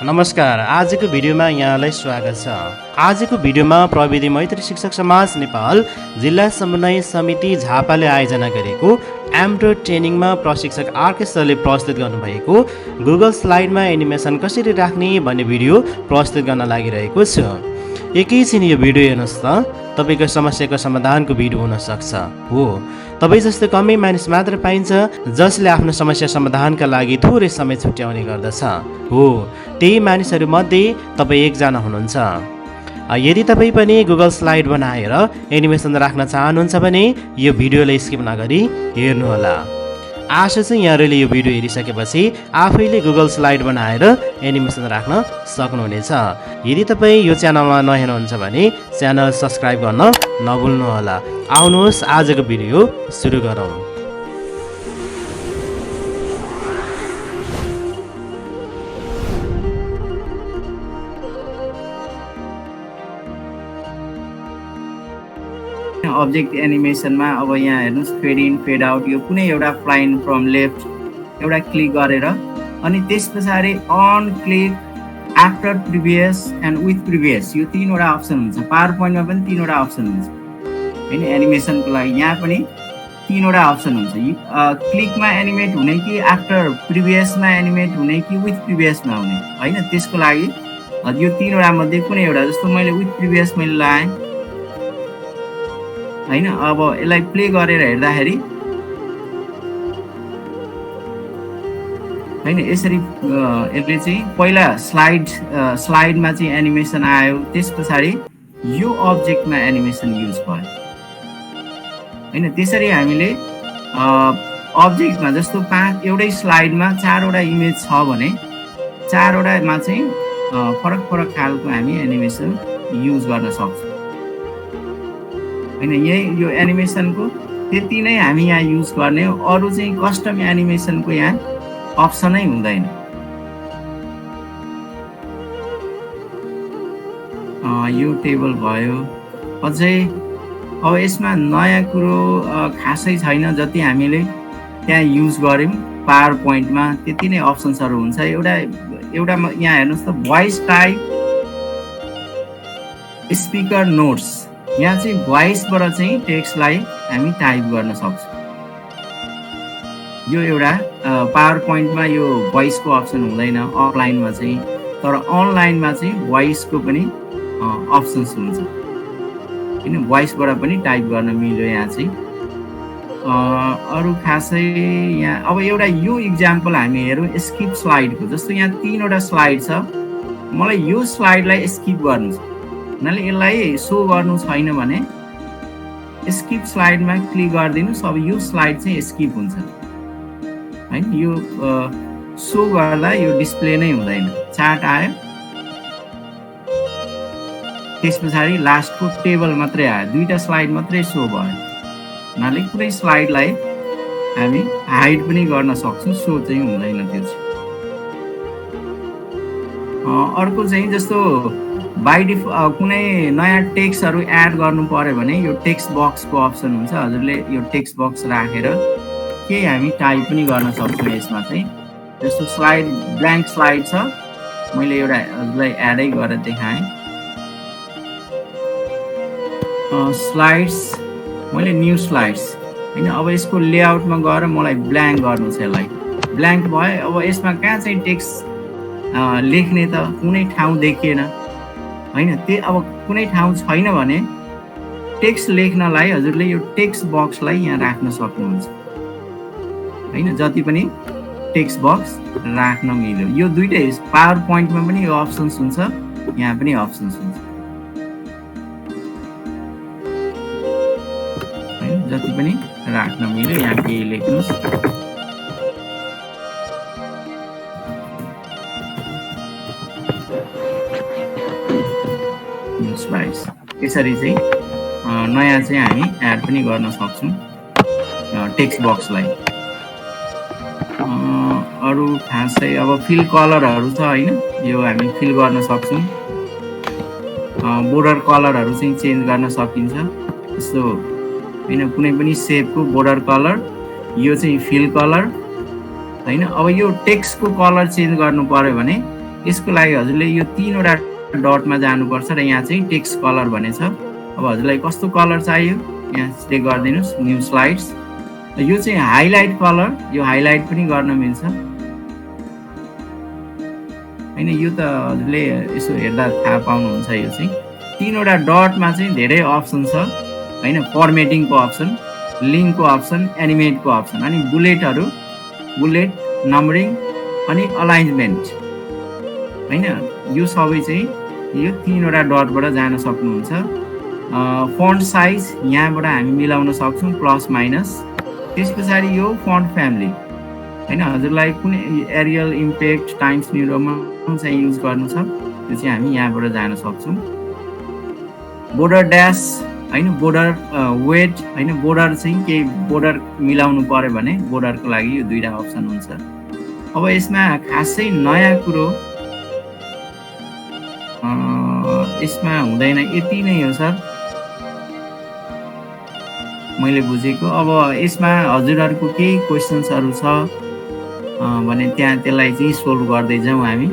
नमस्कार। आजको भिडियोमा यहाँलाई स्वागत छ। आजको भिडियोमा प्रविधि मैत्री शिक्षक समाज नेपाल जिल्ला समन्वय समिति झापाले आयोजना गरेको MTOT ट्रेनिङमा प्रशिक्षक आरके सरले प्रस्तुत गर्नुभएको गुगल स्लाइडमा एनिमेसन कसरी राख्ने भन्ने भिडियो प्रस्तुत गर्न लागिरहेको छु। एकैछिन यो भिडियो हेर्नुहोस् त, तपाईँको समस्याको समाधानको भिडियो हुन सक्छ। हो, तपाईँ जस्तो कमै मानिस मात्र पाइन्छ जसले आफ्नो समस्या समाधानका लागि थोरै समय छुट्याउने गर्दछ। हो, त्यही मानिसहरूमध्ये तपाईँ एकजना हुनुहुन्छ। यदि तपाईँ पनि गुगल स्लाइड बनाएर एनिमेसन राख्न चाहनुहुन्छ भने यो भिडियोलाई स्किप नगरी हेर्नुहोला। आशा चाहिँ यहाँहरूले यो भिडियो हेरिसकेपछि आफैले गुगल स्लाइड बनाएर एनिमेसन राख्न सक्नुहुनेछ। यदि तपाईँ यो च्यानलमा नयाँ हुनुहुन्छ भने च्यानल सब्सक्राइब गर्न नभुल्नुहोला। आउनुहोस् आजको भिडियो सुरु गरौँ। अब्जेक्ट एनिमेसनमा अब यहाँ हेर्नुहोस् फेड इन फेड आउट, यो कुनै एउटा फ्लाइन फ्रम लेफ्ट एउटा क्लिक गरेर अनि त्यस पछाडि on click after previous and with previous, यो तीनवटा अप्सन हुन्छ। पावर पोइन्टमा पनि तीनवटा अप्सन हुन्छ होइन। एनिमेसनको लागि यहाँ पनि तीनवटा अप्सन हुन्छ। क्लिकमा एनिमेट हुने कि आफ्टर प्रिभियसमा एनिमेट हुने कि विथ प्रिभियसमा हुने होइन। त्यसको लागि यो तीनवटा मध्ये कुनै एउटा, जस्तो मैले विथ प्रिभियस मैले लगाएँ होइन। अब यसलाई प्ले गरेर हेर्दाखेरि होइन यसरी यसले चाहिँ पहिला स्लाइडमा चाहिँ एनिमेसन आयो, त्यस पछाडि यो अब्जेक्टमा एनिमेसन युज भयो होइन। त्यसरी हामीले अब्जेक्टमा जस्तो एउटै स्लाइडमा 4वटा इमेज छ भने 4वटामा चाहिँ फरक फरक खालको हामी एनिमेसन युज गर्न सक्छौँ होइन। यही यो एनिमेसनको त्यति नै हामी यहाँ युज गर्ने हो। अरू चाहिँ कस्टम एनिमेसनको यहाँ अप्सनै हुँदैन। यो टेबल भयो। अझै अब यसमा नयाँ कुरो खासै छैन, जति हामीले त्यहाँ युज गऱ्यौँ पावर पोइन्टमा त्यति नै अप्सन्सहरू हुन्छ। एउटा यहाँ हेर्नुहोस् त, भोइस टाइप स्पिकर नोट्स, यहाँ चाहिँ भोइसबाट चाहिँ टेक्स्टलाई हामी टाइप गर्न सक्छौँ। यो एउटा पावर पोइन्टमा यो भोइसको अप्सन हुँदैन अफलाइनमा चाहिँ, तर अनलाइनमा चाहिँ भोइसको पनि अप्सन्स हुन्छ होइन। भोइसबाट पनि टाइप गर्न मिल्यो यहाँ चाहिँ। अरू खासै यहाँ अब एउटा यो इक्जाम्पल हामी हेरौँ स्किप स्लाइडको। जस्तो यहाँ 3वटा स्लाइड छ, मलाई यो स्लाइडलाई स्किप गर्नु छ, हुनाले यसलाई सो गर्नु छैन भने स्किप स्लाइडमा क्लिक गरिदिनुहोस्। अब यो स्लाइड चाहिँ स्किप हुन्छ होइन। यो सो गर्दा यो डिस्प्ले नै हुँदैन, चार्ट आयो त्यस पछाडि लास्टको टेबल मात्रै आयो, 2टा स्लाइड मात्रै सो भयो। हुनाले कुनै स्लाइडलाई हामी हाइड पनि गर्न सक्छौँ, सो चाहिँ हुँदैन त्यो चाहिँ। अर्को चाहिँ जस्तो कुनै नयाँ टेक्स्टहरू एड गर्नु पर्यो भने यो टेक्स्ट बक्सको अप्सन हुन्छ। हजुरले यो टेक्स्ट बक्स राखेर केही हामी टाइप पनि गर्न सक्छौँ यसमा चाहिँ। जस्तो स्लाइड ब्ल्याङ्क स्लाइड छ, मैले एउटा हजुरलाई एडै गरेर देखाएँ। स्लाइड्स मैले न्यू स्लाइड्स होइन। अब यसको लेआउटमा गएर मलाई ब्ल्याङ्क गर्नु छ, यसलाई ब्ल्याङ्क भयो। अब यसमा कहाँ चाहिँ टेक्स्ट लेख्ने त कुनै ठाउँ देखिएन होइन। त्यो अब कुनै ठाउँ छैन भने टेक्स्ट लेख्नलाई हजुरले यो टेक्स्ट बक्सलाई यहाँ राख्न सक्नुहुन्छ होइन। जति पनि टेक्स्ट बक्स राख्न मिल्यो। यो दुइटै पावर पोइन्टमा पनि यो अप्सन्स हुन्छ, यहाँ पनि अप्सन्स हुन्छ होइन। जति पनि राख्न मिल्यो, यहाँ केही लेख्नुहोस्। यसरी चाहिँ नयाँ चाहिँ हामी एड पनि गर्न सक्छौँ टेक्स्ट बक्सलाई। अरू खासै अब फिल कलरहरू छ होइन, यो हामी फिल गर्न सक्छौँ। बोर्डर कलरहरू चाहिँ चेन्ज गर्न सकिन्छ। जस्तो होइन कुनै पनि सेपको बोर्डर कलर, यो चाहिँ फिल कलर होइन। अब यो टेक्स्टको कलर चेन्ज गर्नु पर्यो भने यसको लागि हजुरले यो 3वटा डटमा जानुपर्छ र यहाँ चाहिँ टेक्स्ट कलर भनेछ। अब हजुरलाई कस्तो कलर चाहियो यहाँ सिलेक्ट गरिदिनुहोस्, न्यू स्लाइड्स। यो चाहिँ हाइलाइट कलर, यो हाइलाइट पनि गर्न मिल्छ हैन। यो त हजुरले यसो हेर्दा थाहा पाउनुहुन्छ। यो चाहिँ 3वटा डटमा चाहिँ धेरै अप्सन छ हैन। फर्मेटिङको अप्सन, लिङ्कको अप्सन, एनिमेटको अप्सन, अनि बुलेटहरू, बुलेट, नम्बरिङ अनि अलाइनमेन्ट हैन। यो सबै चाहिँ यो 3वटा डटबाट जान सक्नुहुन्छ। फन्ट साइज यहाँबाट हामी मिलाउन सक्छौँ प्लस माइनस। त्यस पछाडि यो फन्ट फ्यामिली हैन, हजुरलाई कुनै Arial, Impact, Times New Roman चाहिँ युज गर्नु छ त्यो चाहिँ हामी यहाँबाट जान सक्छौँ। बोर्डर ड्यास हैन, बोर्डर वेट हैन, बोर्डर चाहिँ केही बोर्डर मिलाउनु पर्यो भने बोर्डरको लागि यो 2टा अप्सन हुन्छ। अब यसमा खासै नयाँ कुरो यसमा हुँदैन, यति नै हो सर मैले बुझेको। अब यसमा हजुरहरूको केही क्वेसन्सहरू छ भने त्यसलाई चाहिँ सोल्भ गर्दै जाउँ हामी।